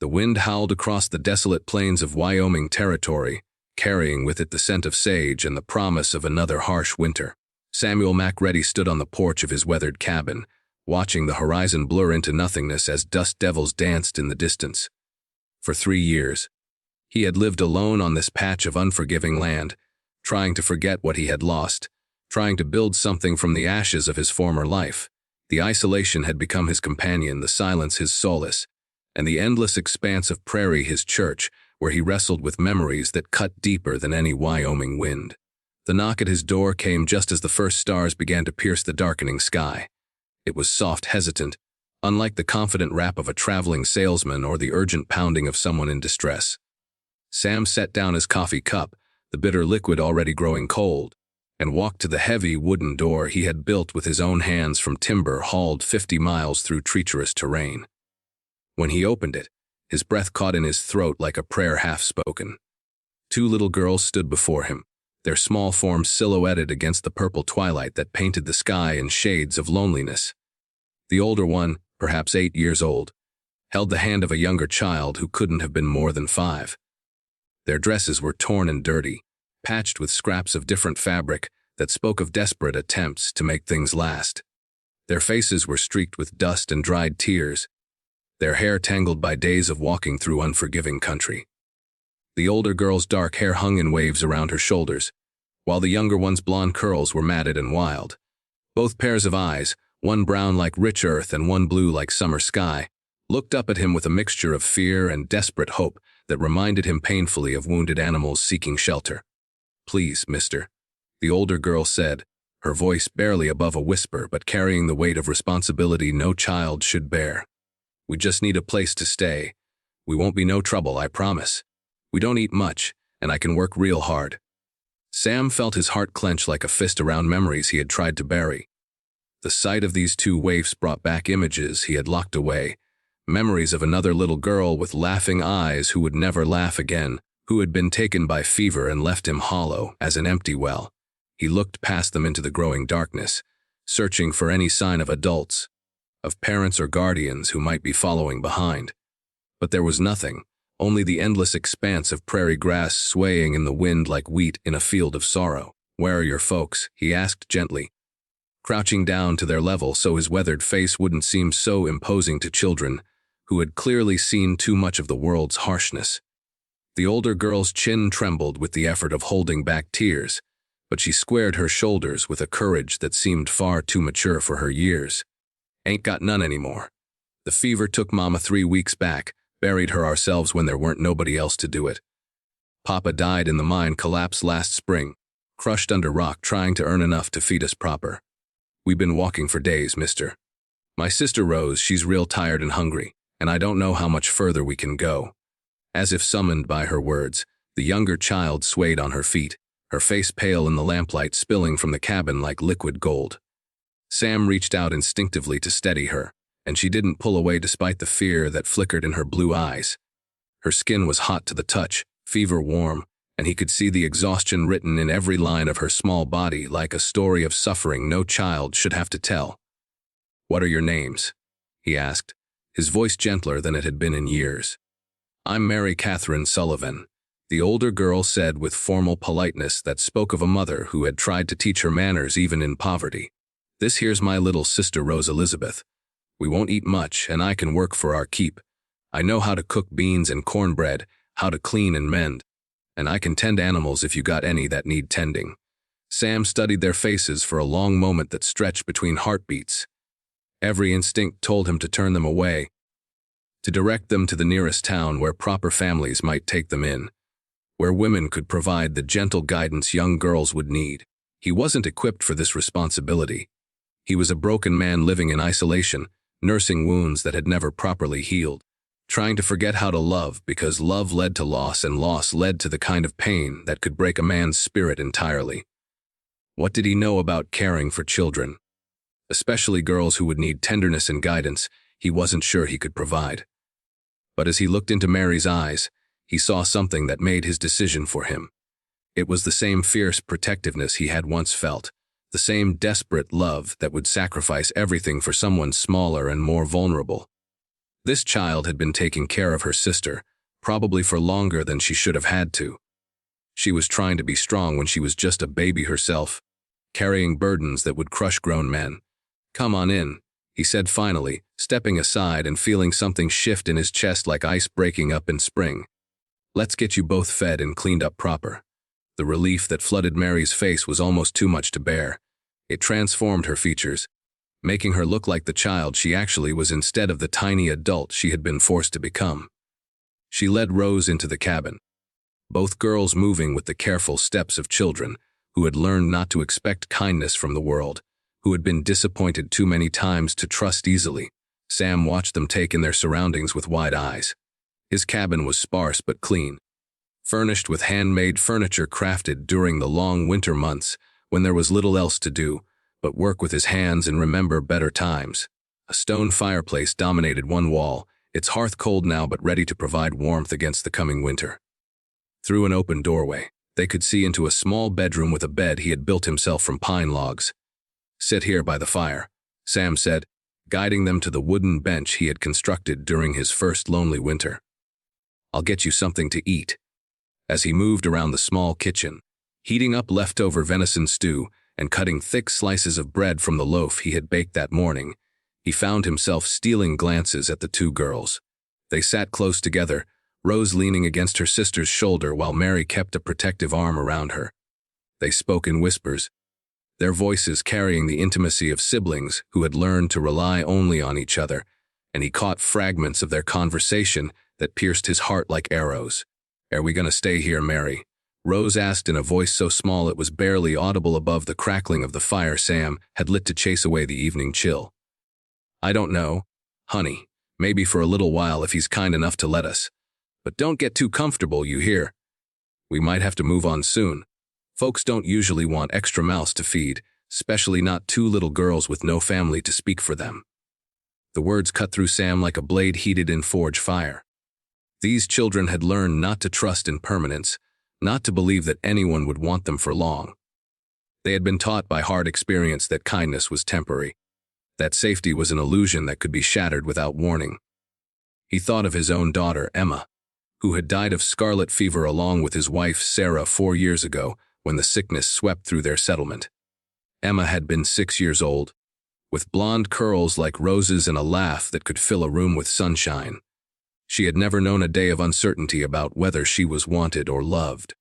The wind howled across the desolate plains of Wyoming Territory, carrying with it the scent of sage and the promise of another harsh winter. Samuel McReady stood on the porch of his weathered cabin, watching the horizon blur into nothingness as dust devils danced in the distance. For 3 years, he had lived alone on this patch of unforgiving land, trying to forget what he had lost, trying to build something from the ashes of his former life. The isolation had become his companion, the silence his solace, and the endless expanse of prairie his church, where he wrestled with memories that cut deeper than any Wyoming wind. The knock at his door came just as the first stars began to pierce the darkening sky. It was soft, hesitant, unlike the confident rap of a traveling salesman or the urgent pounding of someone in distress. Sam set down his coffee cup, the bitter liquid already growing cold, and walked to the heavy wooden door he had built with his own hands from timber hauled 50 miles through treacherous terrain. When he opened it, his breath caught in his throat like a prayer half-spoken. 2 little girls stood before him, their small forms silhouetted against the purple twilight that painted the sky in shades of loneliness. The older one, perhaps 8 years old, held the hand of a younger child who couldn't have been more than 5. Their dresses were torn and dirty, patched with scraps of different fabric that spoke of desperate attempts to make things last. Their faces were streaked with dust and dried tears, their hair tangled by days of walking through unforgiving country. The older girl's dark hair hung in waves around her shoulders, while the younger one's blonde curls were matted and wild. Both pairs of eyes, one brown like rich earth and one blue like summer sky, looked up at him with a mixture of fear and desperate hope that reminded him painfully of wounded animals seeking shelter. "Please, mister," the older girl said, her voice barely above a whisper but carrying the weight of responsibility no child should bear. "We just need a place to stay. We won't be no trouble, I promise. We don't eat much, and I can work real hard." Sam felt his heart clench like a fist around memories he had tried to bury. The sight of these 2 waifs brought back images he had locked away, memories of another little girl with laughing eyes who would never laugh again, who had been taken by fever and left him hollow as an empty well. He looked past them into the growing darkness, searching for any sign of adults, of parents or guardians who might be following behind. But there was nothing, only the endless expanse of prairie grass swaying in the wind like wheat in a field of sorrow. "Where are your folks?" he asked gently, crouching down to their level so his weathered face wouldn't seem so imposing to children who had clearly seen too much of the world's harshness. The older girl's chin trembled with the effort of holding back tears, but she squared her shoulders with a courage that seemed far too mature for her years. "Ain't got none anymore. The fever took Mama 3 weeks back, buried her ourselves when there weren't nobody else to do it. Papa died in the mine collapse last spring, crushed under rock trying to earn enough to feed us proper. We've been walking for days, mister. My sister Rose, she's real tired and hungry, and I don't know how much further we can go." As if summoned by her words, the younger child swayed on her feet, her face pale in the lamplight spilling from the cabin like liquid gold. Sam reached out instinctively to steady her, and she didn't pull away despite the fear that flickered in her blue eyes. Her skin was hot to the touch, fever warm, and he could see the exhaustion written in every line of her small body like a story of suffering no child should have to tell. "What are your names?" he asked, his voice gentler than it had been in years. "I'm Mary Catherine Sullivan," the older girl said with formal politeness that spoke of a mother who had tried to teach her manners even in poverty. "This here's my little sister Rose Elizabeth. We won't eat much, and I can work for our keep. I know how to cook beans and cornbread, how to clean and mend, and I can tend animals if you got any that need tending." Sam studied their faces for a long moment that stretched between heartbeats. Every instinct told him to turn them away, to direct them to the nearest town where proper families might take them in, where women could provide the gentle guidance young girls would need. He wasn't equipped for this responsibility. He was a broken man living in isolation, nursing wounds that had never properly healed, trying to forget how to love because love led to loss and loss led to the kind of pain that could break a man's spirit entirely. What did he know about caring for children? Especially girls who would need tenderness and guidance he wasn't sure he could provide. But as he looked into Mary's eyes, he saw something that made his decision for him. It was the same fierce protectiveness he had once felt, the same desperate love that would sacrifice everything for someone smaller and more vulnerable. This child had been taking care of her sister, probably for longer than she should have had to. She was trying to be strong when she was just a baby herself, carrying burdens that would crush grown men. "Come on in," he said finally, stepping aside and feeling something shift in his chest like ice breaking up in spring. "Let's get you both fed and cleaned up proper." The relief that flooded Mary's face was almost too much to bear. It transformed her features, making her look like the child she actually was instead of the tiny adult she had been forced to become. She led Rose into the cabin, both girls moving with the careful steps of children who had learned not to expect kindness from the world, who had been disappointed too many times to trust easily. Sam watched them take in their surroundings with wide eyes. His cabin was sparse but clean, furnished with handmade furniture crafted during the long winter months when there was little else to do but work with his hands and remember better times. A stone fireplace dominated one wall, its hearth cold now but ready to provide warmth against the coming winter. Through an open doorway, they could see into a small bedroom with a bed he had built himself from pine logs. "Sit here by the fire," Sam said, guiding them to the wooden bench he had constructed during his first lonely winter. "I'll get you something to eat." As he moved around the small kitchen, heating up leftover venison stew and cutting thick slices of bread from the loaf he had baked that morning, he found himself stealing glances at the two girls. They sat close together, Rose leaning against her sister's shoulder while Mary kept a protective arm around her. They spoke in whispers, their voices carrying the intimacy of siblings who had learned to rely only on each other, and he caught fragments of their conversation that pierced his heart like arrows. "Are we gonna stay here, Mary?" Rose asked in a voice so small it was barely audible above the crackling of the fire Sam had lit to chase away the evening chill. "I don't know, honey. Maybe for a little while if he's kind enough to let us. But don't get too comfortable, you hear? We might have to move on soon. Folks don't usually want extra mouths to feed, especially not two little girls with no family to speak for them." The words cut through Sam like a blade heated in forge fire. These children had learned not to trust in permanence, not to believe that anyone would want them for long. They had been taught by hard experience that kindness was temporary, that safety was an illusion that could be shattered without warning. He thought of his own daughter, Emma, who had died of scarlet fever along with his wife, Sarah, 4 years ago when the sickness swept through their settlement. Emma had been 6 years old, with blonde curls like roses and a laugh that could fill a room with sunshine. She had never known a day of uncertainty about whether she was wanted or loved.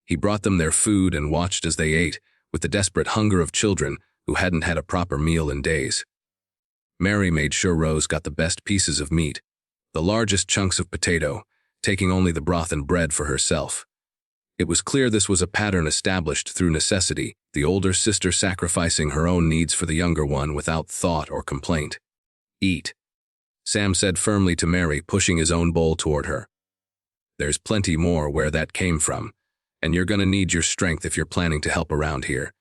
He brought them their food and watched as they ate, with the desperate hunger of children who hadn't had a proper meal in days. Mary made sure Rose got the best pieces of meat, the largest chunks of potato, taking only the broth and bread for herself. It was clear this was a pattern established through necessity, the older sister sacrificing her own needs for the younger one without thought or complaint. "Eat," Sam said firmly to Mary, pushing his own bowl toward her. "There's plenty more where that came from, and you're gonna need your strength if you're planning to help around here."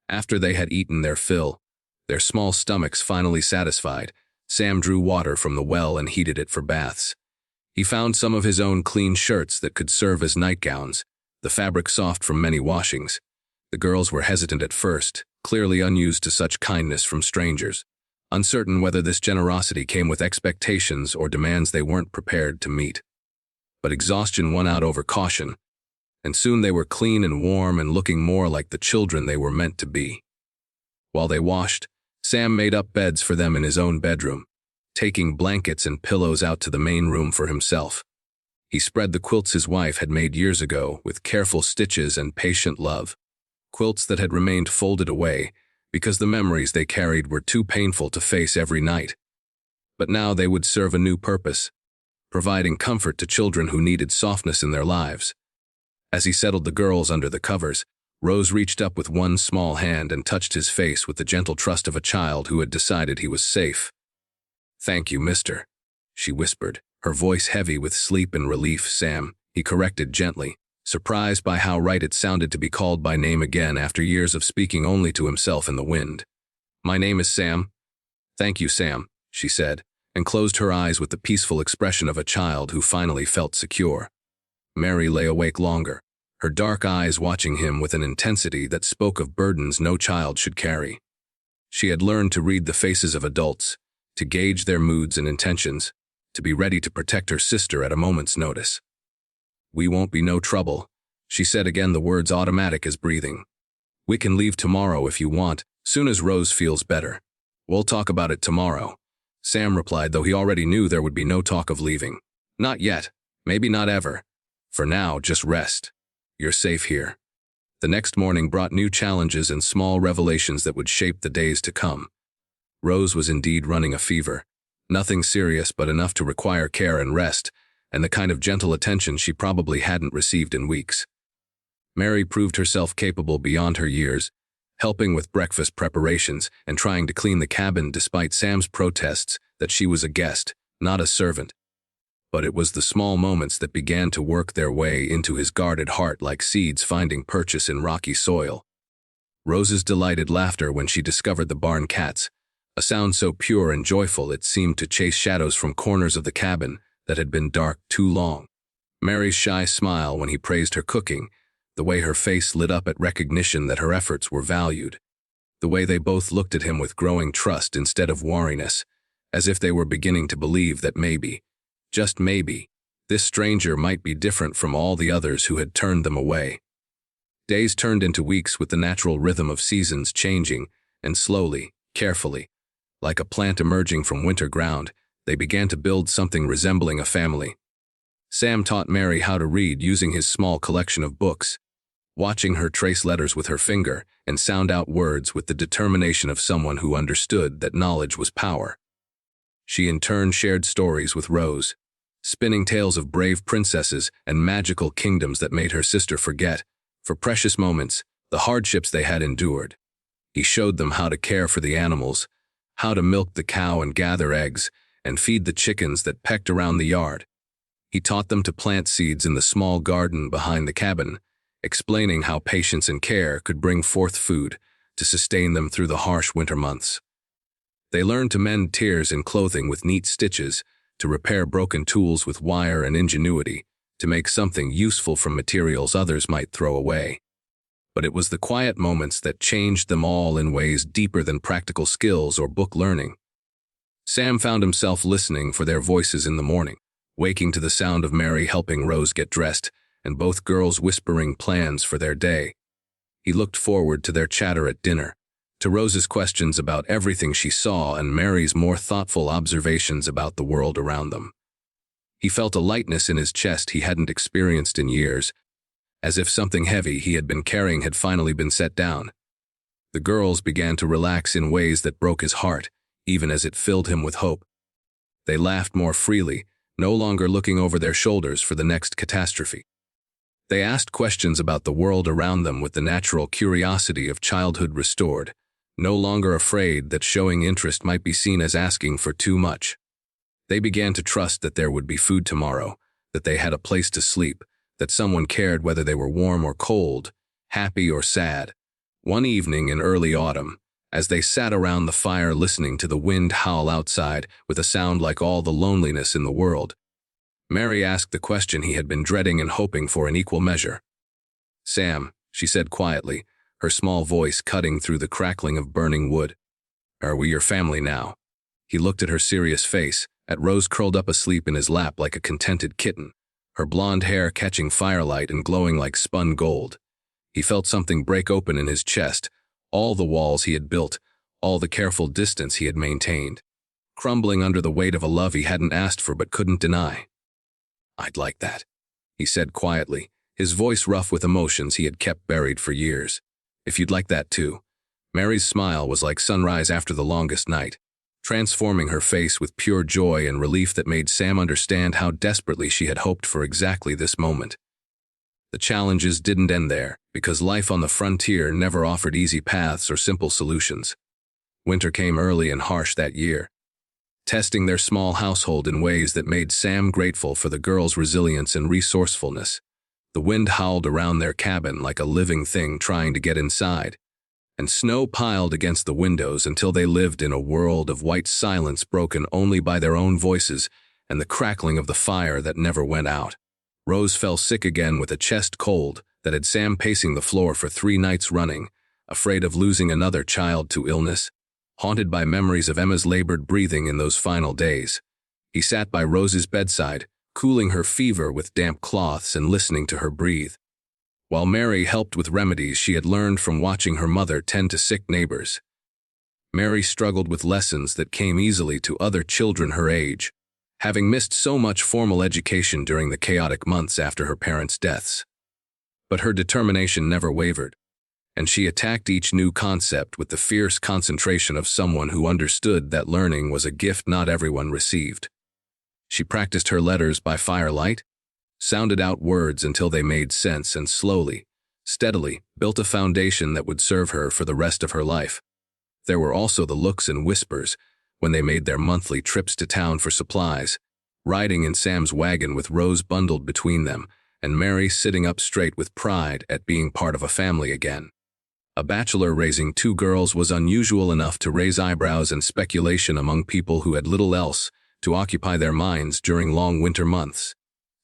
After they had eaten their fill, their small stomachs finally satisfied, Sam drew water from the well and heated it for baths. He found some of his own clean shirts that could serve as nightgowns, the fabric soft from many washings. The girls were hesitant at first, clearly unused to such kindness from strangers, uncertain whether this generosity came with expectations or demands they weren't prepared to meet. But exhaustion won out over caution, and soon they were clean and warm and looking more like the children they were meant to be. While they washed, Sam made up beds for them in his own bedroom, taking blankets and pillows out to the main room for himself. He spread the quilts his wife had made years ago with careful stitches and patient love, quilts that had remained folded away because the memories they carried were too painful to face every night. But now they would serve a new purpose, providing comfort to children who needed softness in their lives. As he settled the girls under the covers, Rose reached up with one small hand and touched his face with the gentle trust of a child who had decided he was safe. "Thank you, mister," she whispered, her voice heavy with sleep and relief. "Sam," he corrected gently, surprised by how right it sounded to be called by name again after years of speaking only to himself in the wind. "My name is Sam." "Thank you, Sam," she said, and closed her eyes with the peaceful expression of a child who finally felt secure. Mary lay awake longer, her dark eyes watching him with an intensity that spoke of burdens no child should carry. She had learned to read the faces of adults, to gauge their moods and intentions, to be ready to protect her sister at a moment's notice. "We won't be no trouble," she said again, the words automatic as breathing. "We can leave tomorrow if you want, soon as Rose feels better. We'll talk about it tomorrow," Sam replied, though he already knew there would be no talk of leaving. "Not yet, maybe not ever. For now, just rest. You're safe here." The next morning brought new challenges and small revelations that would shape the days to come. Rose was indeed running a fever. Nothing serious, but enough to require care and rest, and the kind of gentle attention she probably hadn't received in weeks. Mary proved herself capable beyond her years, helping with breakfast preparations and trying to clean the cabin despite Sam's protests that she was a guest, not a servant. But it was the small moments that began to work their way into his guarded heart like seeds finding purchase in rocky soil. Rose's delighted laughter when she discovered the barn cats, a sound so pure and joyful it seemed to chase shadows from corners of the cabin that had been dark too long. Mary's shy smile when he praised her cooking, the way her face lit up at recognition that her efforts were valued, the way they both looked at him with growing trust instead of wariness, as if they were beginning to believe that maybe, just maybe, this stranger might be different from all the others who had turned them away. Days turned into weeks with the natural rhythm of seasons changing, and slowly, carefully, like a plant emerging from winter ground, they began to build something resembling a family. Sam taught Mary how to read using his small collection of books, watching her trace letters with her finger and sound out words with the determination of someone who understood that knowledge was power. She in turn shared stories with Rose, spinning tales of brave princesses and magical kingdoms that made her sister forget, for precious moments, the hardships they had endured. He showed them how to care for the animals, how to milk the cow and gather eggs, and feed the chickens that pecked around the yard. He taught them to plant seeds in the small garden behind the cabin, explaining how patience and care could bring forth food to sustain them through the harsh winter months. They learned to mend tears in clothing with neat stitches, to repair broken tools with wire and ingenuity, to make something useful from materials others might throw away. But it was the quiet moments that changed them all in ways deeper than practical skills or book learning. Sam found himself listening for their voices in the morning, waking to the sound of Mary helping Rose get dressed, and both girls whispering plans for their day. He looked forward to their chatter at dinner, to Rose's questions about everything she saw and Mary's more thoughtful observations about the world around them. He felt a lightness in his chest he hadn't experienced in years, as if something heavy he had been carrying had finally been set down. The girls began to relax in ways that broke his heart, even as it filled him with hope. They laughed more freely, no longer looking over their shoulders for the next catastrophe. They asked questions about the world around them with the natural curiosity of childhood restored, no longer afraid that showing interest might be seen as asking for too much. They began to trust that there would be food tomorrow, that they had a place to sleep, that someone cared whether they were warm or cold, happy or sad. One evening in early autumn, as they sat around the fire listening to the wind howl outside with a sound like all the loneliness in the world, Mary asked the question he had been dreading and hoping for in equal measure. "Sam," she said quietly, her small voice cutting through the crackling of burning wood, "are we your family now?" He looked at her serious face, at Rose curled up asleep in his lap like a contented kitten, her blonde hair catching firelight and glowing like spun gold. He felt something break open in his chest, all the walls he had built, all the careful distance he had maintained, crumbling under the weight of a love he hadn't asked for but couldn't deny. "I'd like that," he said quietly, his voice rough with emotions he had kept buried for years. "If you'd like that too." Mary's smile was like sunrise after the longest night, transforming her face with pure joy and relief that made Sam understand how desperately she had hoped for exactly this moment. The challenges didn't end there, because life on the frontier never offered easy paths or simple solutions. Winter came early and harsh that year, testing their small household in ways that made Sam grateful for the girls' resilience and resourcefulness. The wind howled around their cabin like a living thing trying to get inside, and snow piled against the windows until they lived in a world of white silence broken only by their own voices and the crackling of the fire that never went out. Rose fell sick again with a chest cold that had Sam pacing the floor for 3 nights running, afraid of losing another child to illness, haunted by memories of Emma's labored breathing in those final days. He sat by Rose's bedside, cooling her fever with damp cloths and listening to her breathe, while Mary helped with remedies she had learned from watching her mother tend to sick neighbors. Mary struggled with lessons that came easily to other children her age, having missed so much formal education during the chaotic months after her parents' deaths. But her determination never wavered, and she attacked each new concept with the fierce concentration of someone who understood that learning was a gift not everyone received. She practiced her letters by firelight, sounded out words until they made sense, and slowly, steadily, built a foundation that would serve her for the rest of her life. There were also the looks and whispers when they made their monthly trips to town for supplies, riding in Sam's wagon with Rose bundled between them, and Mary sitting up straight with pride at being part of a family again. A bachelor raising two girls was unusual enough to raise eyebrows and speculation among people who had little else to occupy their minds during long winter months.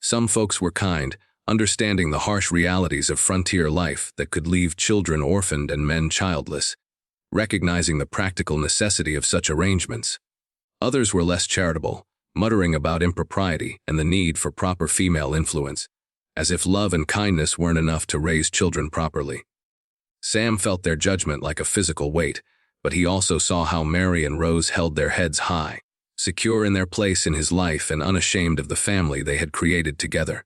Some folks were kind, understanding the harsh realities of frontier life that could leave children orphaned and men childless, recognizing the practical necessity of such arrangements. Others were less charitable, muttering about impropriety and the need for proper female influence, as if love and kindness weren't enough to raise children properly. Sam felt their judgment like a physical weight, but he also saw how Mary and Rose held their heads high, secure in their place in his life and unashamed of the family they had created together.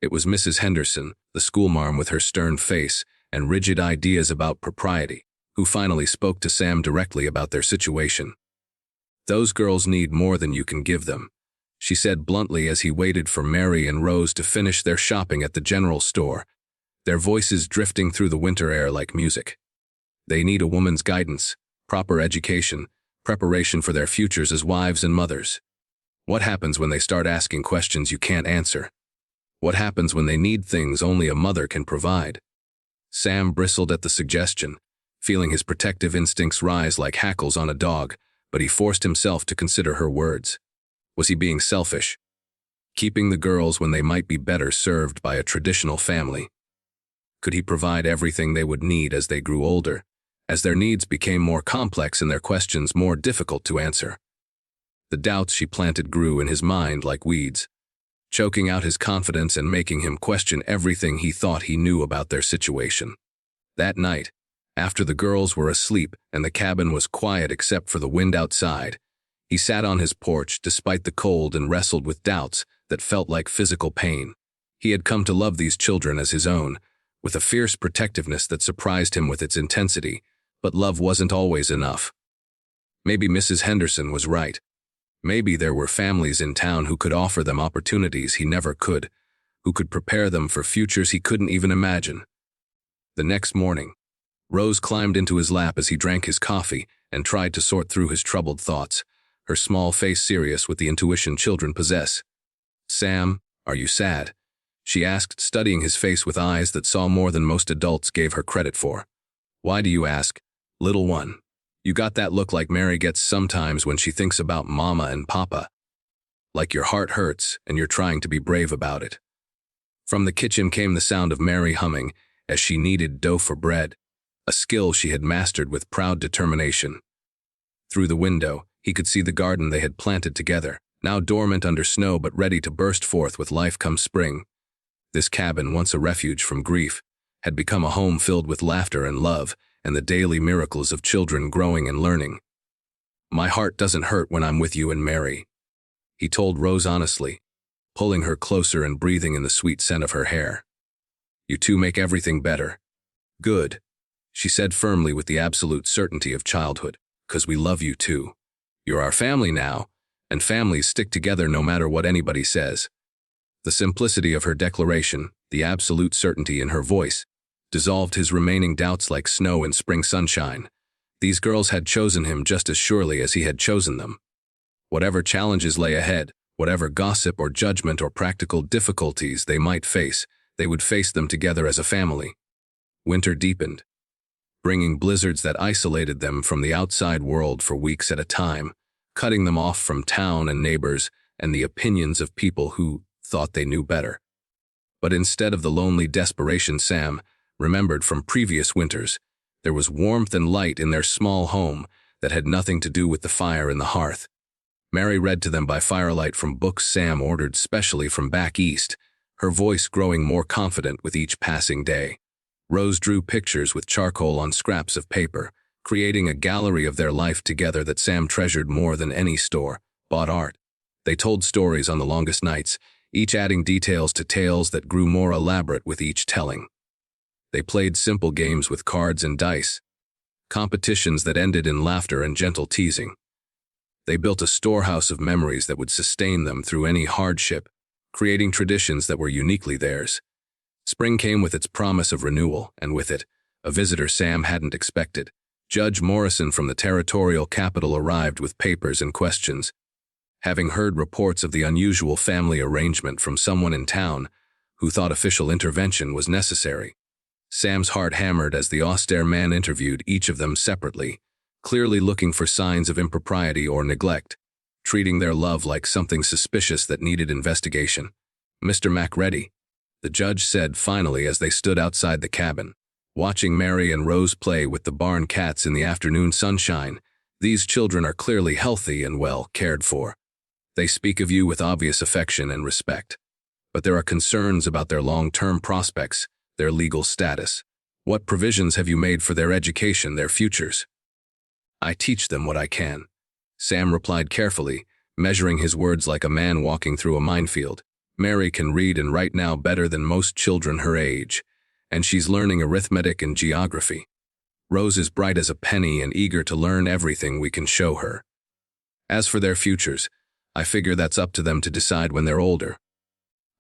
It was Mrs. Henderson, the schoolmarm with her stern face and rigid ideas about propriety, who finally spoke to Sam directly about their situation. "Those girls need more than you can give them," she said bluntly as he waited for Mary and Rose to finish their shopping at the general store, their voices drifting through the winter air like music. "They need a woman's guidance, proper education, preparation for their futures as wives and mothers. What happens when they start asking questions you can't answer? What happens when they need things only a mother can provide?" Sam bristled at the suggestion, feeling his protective instincts rise like hackles on a dog, but he forced himself to consider her words. Was he being selfish? Keeping the girls when they might be better served by a traditional family? Could he provide everything they would need as they grew older, as their needs became more complex and their questions more difficult to answer? The doubts she planted grew in his mind like weeds, choking out his confidence and making him question everything he thought he knew about their situation. That night, after the girls were asleep and the cabin was quiet except for the wind outside, he sat on his porch despite the cold and wrestled with doubts that felt like physical pain. He had come to love these children as his own, with a fierce protectiveness that surprised him with its intensity, but love wasn't always enough. Maybe Mrs. Henderson was right. Maybe there were families in town who could offer them opportunities he never could, who could prepare them for futures he couldn't even imagine. The next morning, Rose climbed into his lap as he drank his coffee and tried to sort through his troubled thoughts, her small face serious with the intuition children possess. "Sam, are you sad?" she asked, studying his face with eyes that saw more than most adults gave her credit for. "Why do you ask, little one? You got that look like Mary gets sometimes when she thinks about Mama and Papa. Like your heart hurts and you're trying to be brave about it." From the kitchen came the sound of Mary humming as she kneaded dough for bread, a skill she had mastered with proud determination. Through the window, he could see the garden they had planted together, now dormant under snow but ready to burst forth with life come spring. This cabin, once a refuge from grief, had become a home filled with laughter and love and the daily miracles of children growing and learning. "My heart doesn't hurt when I'm with you and Mary," he told Rose honestly, pulling her closer and breathing in the sweet scent of her hair. "You two make everything better." "Good," she said firmly with the absolute certainty of childhood, "'cause we love you too. You're our family now, and families stick together no matter what anybody says." The simplicity of her declaration, the absolute certainty in her voice, dissolved his remaining doubts like snow in spring sunshine. These girls had chosen him just as surely as he had chosen them. Whatever challenges lay ahead, whatever gossip or judgment or practical difficulties they might face, they would face them together as a family. Winter deepened, bringing blizzards that isolated them from the outside world for weeks at a time, cutting them off from town and neighbors and the opinions of people who thought they knew better. But instead of the lonely desperation Sam remembered from previous winters, there was warmth and light in their small home that had nothing to do with the fire in the hearth. Mary read to them by firelight from books Sam ordered specially from back east, her voice growing more confident with each passing day. Rose drew pictures with charcoal on scraps of paper, creating a gallery of their life together that Sam treasured more than any store-bought art. They told stories on the longest nights, each adding details to tales that grew more elaborate with each telling. They played simple games with cards and dice, competitions that ended in laughter and gentle teasing. They built a storehouse of memories that would sustain them through any hardship, creating traditions that were uniquely theirs. Spring came with its promise of renewal, and with it, a visitor Sam hadn't expected. Judge Morrison from the territorial capital arrived with papers and questions. Having heard reports of the unusual family arrangement from someone in town who thought official intervention was necessary, Sam's heart hammered as the austere man interviewed each of them separately, clearly looking for signs of impropriety or neglect, treating their love like something suspicious that needed investigation. "Mr. Macready," the judge said finally as they stood outside the cabin, watching Mary and Rose play with the barn cats in the afternoon sunshine. "These children are clearly healthy and well cared for. They speak of you with obvious affection and respect. But there are concerns about their long-term prospects, their legal status. What provisions have you made for their education, their futures?" "I teach them what I can," Sam replied carefully, measuring his words like a man walking through a minefield. "Mary can read and write now better than most children her age, and she's learning arithmetic and geography. Rose is bright as a penny and eager to learn everything we can show her. As for their futures, I figure that's up to them to decide when they're older.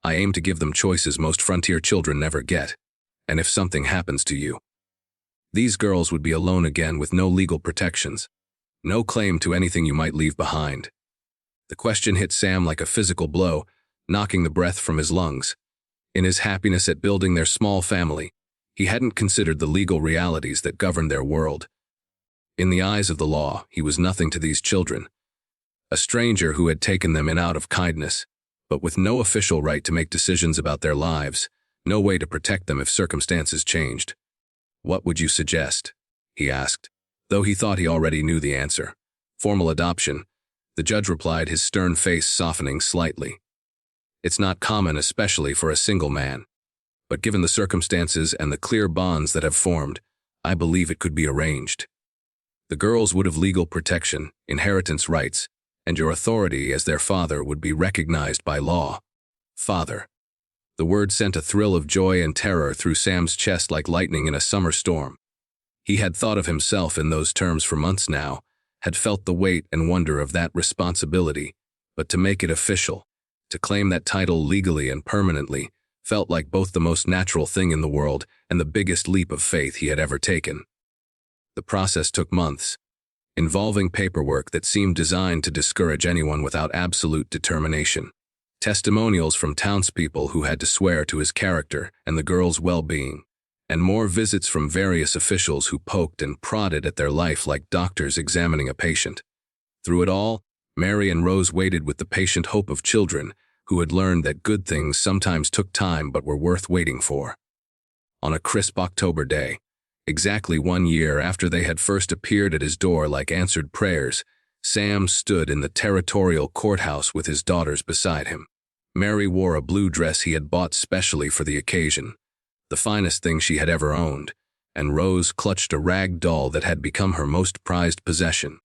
I aim to give them choices most frontier children never get, and if something happens to you, these girls would be alone again with no legal protections, no claim to anything you might leave behind." The question hit Sam like a physical blow, knocking the breath from his lungs. In his happiness at building their small family, he hadn't considered the legal realities that governed their world. In the eyes of the law, he was nothing to these children, a stranger who had taken them in out of kindness, but with no official right to make decisions about their lives, no way to protect them if circumstances changed. "What would you suggest?" he asked, though he thought he already knew the answer. "Formal adoption," the judge replied, his stern face softening slightly. "It's not common, especially for a single man. But given the circumstances and the clear bonds that have formed, I believe it could be arranged. The girls would have legal protection, inheritance rights, and your authority as their father would be recognized by law." "Father." The word sent a thrill of joy and terror through Sam's chest like lightning in a summer storm. He had thought of himself in those terms for months now, had felt the weight and wonder of that responsibility, but to make it official, to claim that title legally and permanently, felt like both the most natural thing in the world and the biggest leap of faith he had ever taken. The process took months, involving paperwork that seemed designed to discourage anyone without absolute determination. Testimonials from townspeople who had to swear to his character and the girl's well-being, and more visits from various officials who poked and prodded at their life like doctors examining a patient. Through it all, Mary and Rose waited with the patient hope of children who had learned that good things sometimes took time but were worth waiting for. On a crisp October day, exactly 1 year after they had first appeared at his door like answered prayers, Sam stood in the territorial courthouse with his daughters beside him. Mary wore a blue dress he had bought specially for the occasion, the finest thing she had ever owned, and Rose clutched a rag doll that had become her most prized possession.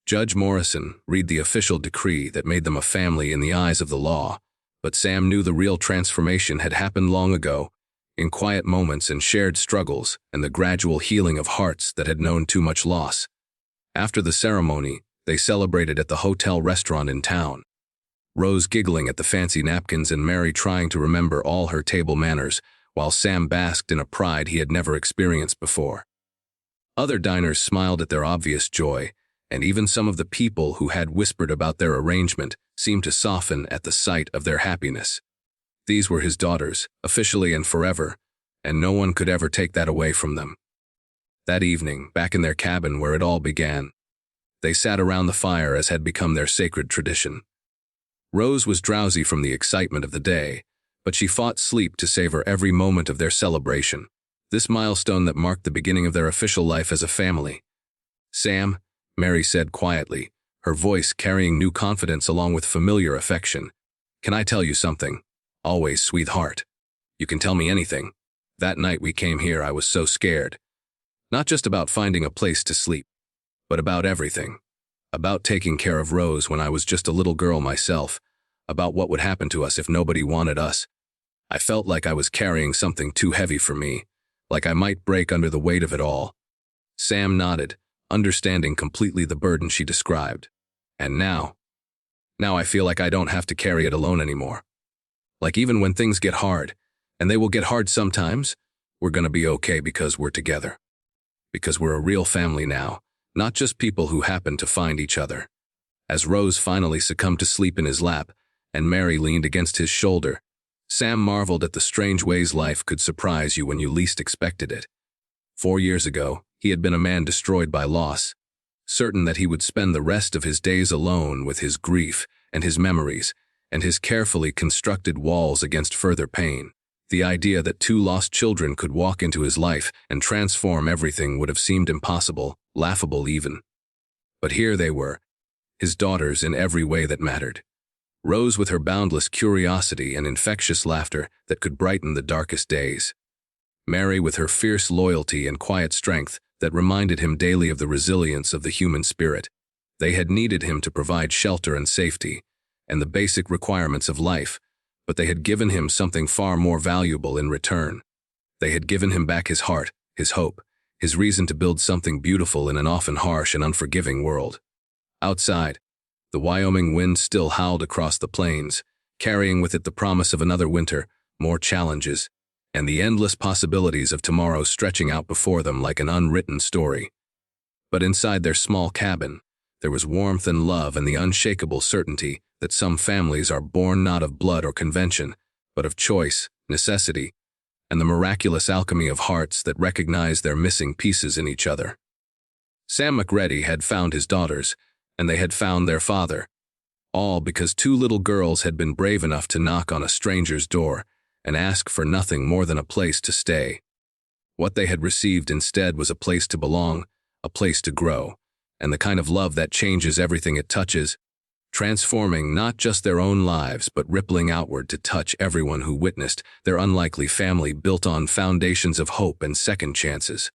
Judge Morrison read the official decree that made them a family in the eyes of the law, but Sam knew the real transformation had happened long ago, in quiet moments and shared struggles and the gradual healing of hearts that had known too much loss. After the ceremony, they celebrated at the hotel restaurant in town, Rose giggling at the fancy napkins and Mary trying to remember all her table manners, while Sam basked in a pride he had never experienced before. Other diners smiled at their obvious joy, and even some of the people who had whispered about their arrangement seemed to soften at the sight of their happiness. These were his daughters, officially and forever, and no one could ever take that away from them. That evening, back in their cabin where it all began, they sat around the fire as had become their sacred tradition. Rose was drowsy from the excitement of the day, but she fought sleep to savor every moment of their celebration, this milestone that marked the beginning of their official life as a family. "Sam," Mary said quietly, her voice carrying new confidence along with familiar affection. "Can I tell you something? Always, sweetheart. You can tell me anything. That night we came here, I was so scared. Not just about finding a place to sleep, but about everything. About taking care of Rose when I was just a little girl myself. About what would happen to us if nobody wanted us. I felt like I was carrying something too heavy for me, like I might break under the weight of it all." Sam nodded, understanding completely the burden she described. "And now I feel like I don't have to carry it alone anymore. Like even when things get hard, and they will get hard sometimes, we're gonna be okay because we're together. Because we're a real family now, not just people who happen to find each other." As Rose finally succumbed to sleep in his lap, and Mary leaned against his shoulder, Sam marveled at the strange ways life could surprise you when you least expected it. 4 years ago, he had been a man destroyed by loss, certain that he would spend the rest of his days alone with his grief and his memories and his carefully constructed walls against further pain. The idea that 2 lost children could walk into his life and transform everything would have seemed impossible, laughable even. But here they were, his daughters in every way that mattered. Rose with her boundless curiosity and infectious laughter that could brighten the darkest days. Mary with her fierce loyalty and quiet strength that reminded him daily of the resilience of the human spirit. They had needed him to provide shelter and safety, and the basic requirements of life, but they had given him something far more valuable in return. They had given him back his heart, his hope, his reason to build something beautiful in an often harsh and unforgiving world. Outside, the Wyoming wind still howled across the plains, carrying with it the promise of another winter, more challenges, and the endless possibilities of tomorrow stretching out before them like an unwritten story. But inside their small cabin, there was warmth and love and the unshakable certainty that some families are born not of blood or convention, but of choice, necessity, and the miraculous alchemy of hearts that recognize their missing pieces in each other. Sam McReady had found his daughters, and they had found their father, all because 2 little girls had been brave enough to knock on a stranger's door and ask for nothing more than a place to stay. What they had received instead was a place to belong, a place to grow, and the kind of love that changes everything it touches, transforming not just their own lives but rippling outward to touch everyone who witnessed their unlikely family built on foundations of hope and second chances.